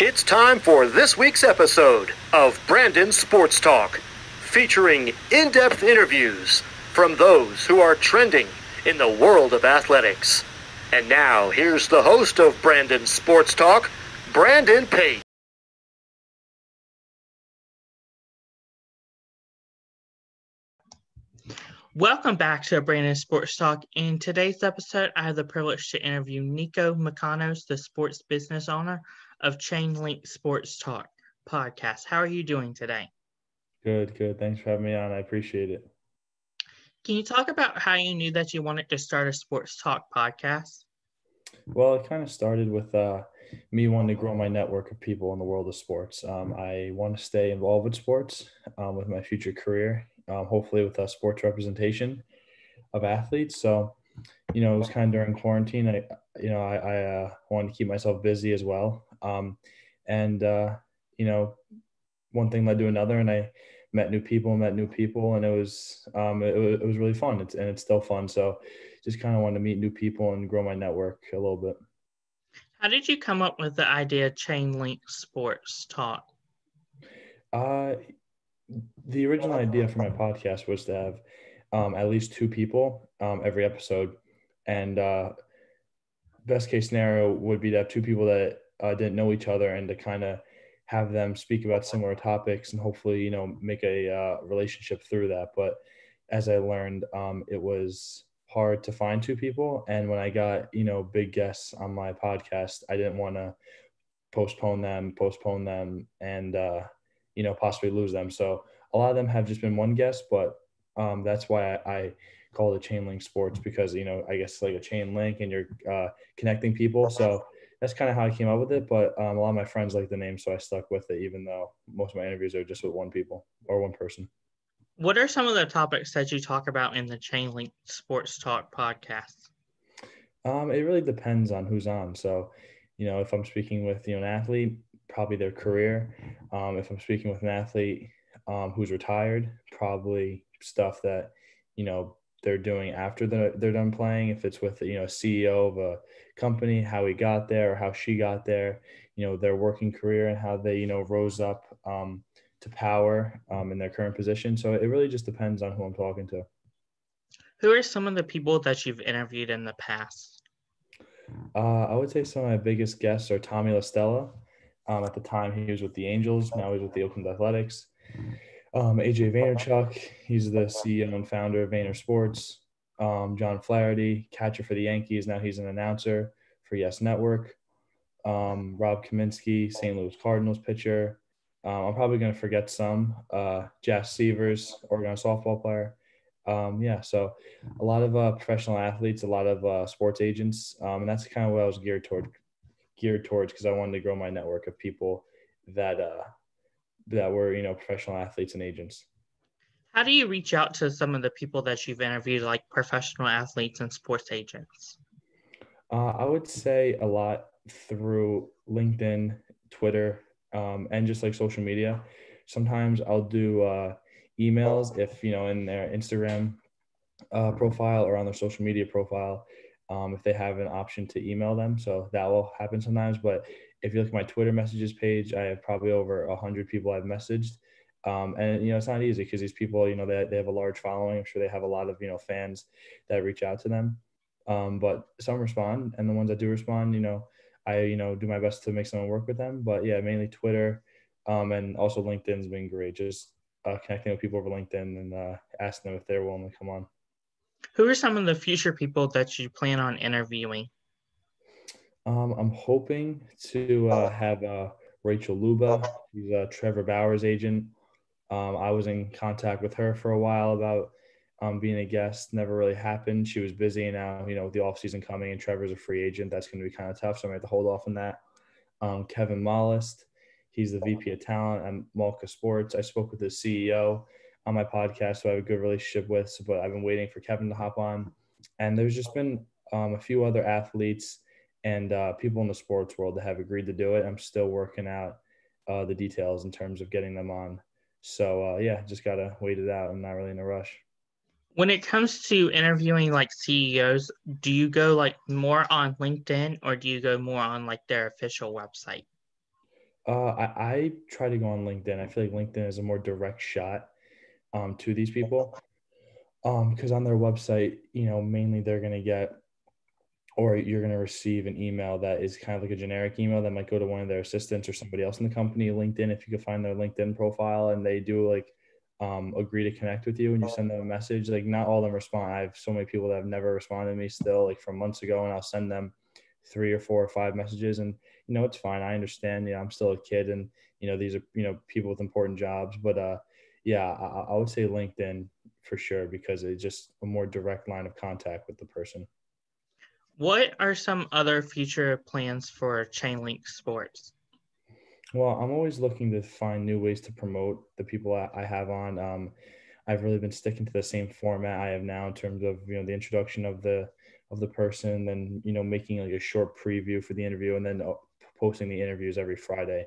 It's time for this week's episode of Brandon Sports Talk, featuring in-depth interviews from those who are trending in the world of athletics. And now, here's the host of Brandon Sports Talk, Brandon Pate. Welcome back to Brandon Sports Talk. In today's episode, I have the privilege to interview Nico Makanos, the sports business owner of ChainLink Sports Talk podcast. How are you doing today? Good. Thanks for having me on. I appreciate it. Can you talk about how you knew that you wanted to start a sports talk podcast? Well, it kind of started with me wanting to grow my network of people in the world of sports. I want to stay involved with sports with my future career, hopefully with sports representation of athletes. So, it was kind of during quarantine. I wanted to keep myself busy as well. One thing led to another, and I met new people, and it was really fun. It's still fun. So just kind of wanted to meet new people and grow my network a little bit. How did you come up with the idea ChainLink Sports Talk? The original idea for my podcast was to have at least two people every episode. And best case scenario would be to have two people that didn't know each other and to kind of have them speak about similar topics and hopefully, make a relationship through that. But as I learned, it was hard to find two people. And when I got, big guests on my podcast, I didn't want to postpone them and, possibly lose them. So a lot of them have just been one guest, but that's why I call it ChainLink Sports because, I guess like a chain link and you're connecting people. So that's kind of how I came up with it. But a lot of my friends like the name, so I stuck with it, even though most of my interviews are just with one person. What are some of the topics that you talk about in the ChainLink Sports Talk podcast? It really depends on who's on. So, if I'm speaking with, an athlete, probably their career. If I'm speaking with an athlete who's retired, probably stuff that, they're doing after they're done playing. If it's with, a CEO of a company, how he got there or how she got there, their working career and how they, rose up to power in their current position. So it really just depends on who I'm talking to. Who are some of the people that you've interviewed in the past? I would say some of my biggest guests are Tommy LaStella. At the time, he was with the Angels. Now he's with the Oakland Athletics. AJ Vaynerchuk, he's the CEO and founder of Vayner Sports. John Flaherty, catcher for the Yankees. Now he's an announcer for Yes Network. Rob Kaminsky, St. Louis Cardinals pitcher. I'm probably going to forget some. Jeff Severs, Oregon softball player. So a lot of professional athletes, a lot of sports agents, and that's kind of what I was geared towards because I wanted to grow my network of people that were, professional athletes and agents. How do you reach out to some of the people that you've interviewed, like professional athletes and sports agents? I would say a lot through LinkedIn, Twitter, and just like social media. Sometimes I'll do emails if, in their Instagram profile or on their social media profile, if they have an option to email them. So that will happen sometimes. But if you look at my Twitter messages page, I have probably over 100 people I've messaged. And, it's not easy because these people, they have a large following. I'm sure they have a lot of, fans that reach out to them. But some respond, and the ones that do respond, I, do my best to make someone work with them. But yeah, mainly Twitter, and also LinkedIn's been great. Just connecting with people over LinkedIn and asking them if they're willing to come on. Who are some of the future people that you plan on interviewing? I'm hoping to have Rachel Luba. She's Trevor Bauer's agent. I was in contact with her for a while about being a guest. Never really happened. She was busy, and now, with the offseason coming and Trevor's a free agent, that's going to be kind of tough. So I'm going to have to hold off on that. Kevin Mollist, he's the VP of talent at Malka Sports. I spoke with the CEO on my podcast, so I have a good relationship with, but I've been waiting for Kevin to hop on. And there's just been a few other athletes and people in the sports world that have agreed to do it. I'm still working out the details in terms of getting them on. So, just got to wait it out. I'm not really in a rush. When it comes to interviewing like CEOs, do you go like more on LinkedIn or do you go more on like their official website? I try to go on LinkedIn. I feel like LinkedIn is a more direct shot to these people because on their website, mainly they're going to get, or you're going to receive an email that is kind of like a generic email that might go to one of their assistants or somebody else in the company. LinkedIn, if you could find their LinkedIn profile and they do like agree to connect with you and you send them a message, like not all of them respond. I have so many people that have never responded to me still, like from months ago, and I'll send them 3 or 4 or 5 messages, and it's fine. I understand. I'm still a kid, and these are people with important jobs, but yeah, I would say LinkedIn for sure because it's just a more direct line of contact with the person. What are some other future plans for ChainLink Sports? Well, I'm always looking to find new ways to promote the people I have on. I've really been sticking to the same format I have now in terms of the introduction of the person, and making like a short preview for the interview, and then posting the interviews every Friday.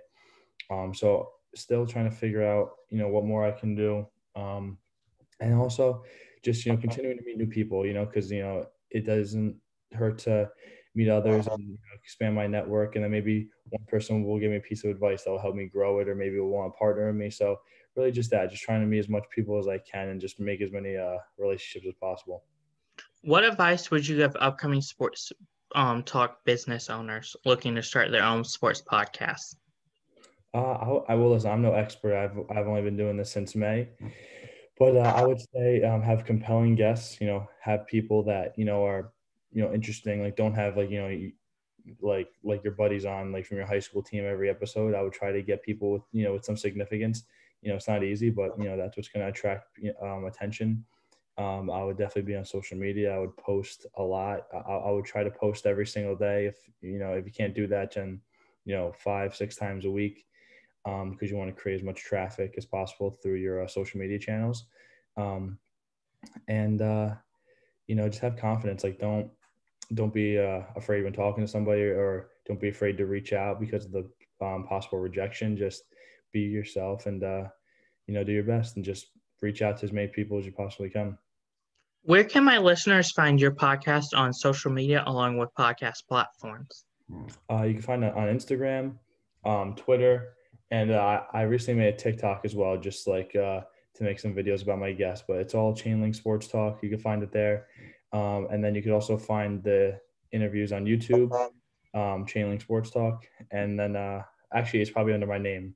So still trying to figure out what more I can do, and also just continuing to meet new people. Because it doesn't hurt to meet others and expand my network, and then maybe one person will give me a piece of advice that will help me grow it, or maybe will want to partner with me. So really just trying to meet as much people as I can and just make as many relationships as possible. What advice would you give upcoming sports talk business owners looking to start their own sports podcast? I will listen. I'm no expert. I've only been doing this since May, but I would say have compelling guests. Have people that are interesting. Like don't have like like your buddies on like from your high school team every episode. I would try to get people with with some significance. It's not easy, but that's what's going to attract attention. I would definitely be on social media. I would post a lot. I would try to post every single day. If you can't do that, then 5-6 times a week, because you want to create as much traffic as possible through your social media channels, and just have confidence. Like don't be afraid when talking to somebody, or don't be afraid to reach out because of the possible rejection. Just be yourself and do your best, and just reach out to as many people as you possibly can. Where can my listeners find your podcast on social media along with podcast platforms? You can find it on Instagram, Twitter, and I recently made a TikTok as well, just like to make some videos about my guests. But it's all ChainLink Sports Talk. You can find it there. And then you could also find the interviews on YouTube, ChainLink Sports Talk. And then actually it's probably under my name,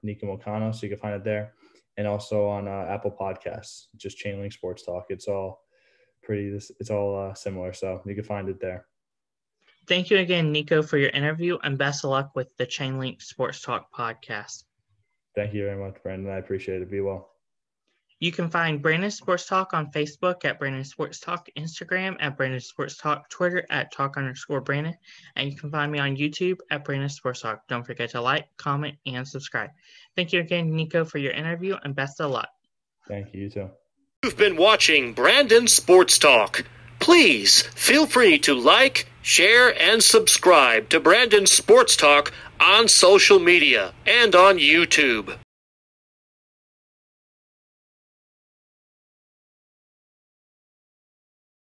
Nico Mocano, so you can find it there. And also on Apple Podcasts, just ChainLink Sports Talk. It's all similar, so you can find it there. Thank you again, Nico, for your interview, and best of luck with the ChainLink Sports Talk podcast. Thank you very much, Brandon. I appreciate it. Be well. You can find Brandon Sports Talk on Facebook at Brandon Sports Talk, Instagram at Brandon Sports Talk, Twitter at Talk_Brandon, and you can find me on YouTube at Brandon Sports Talk. Don't forget to like, comment, and subscribe. Thank you again, Nico, for your interview, and best of luck. Thank you, you too. You've been watching Brandon Sports Talk. Please feel free to like, share, and subscribe to Brandon Sports Talk on social media and on YouTube.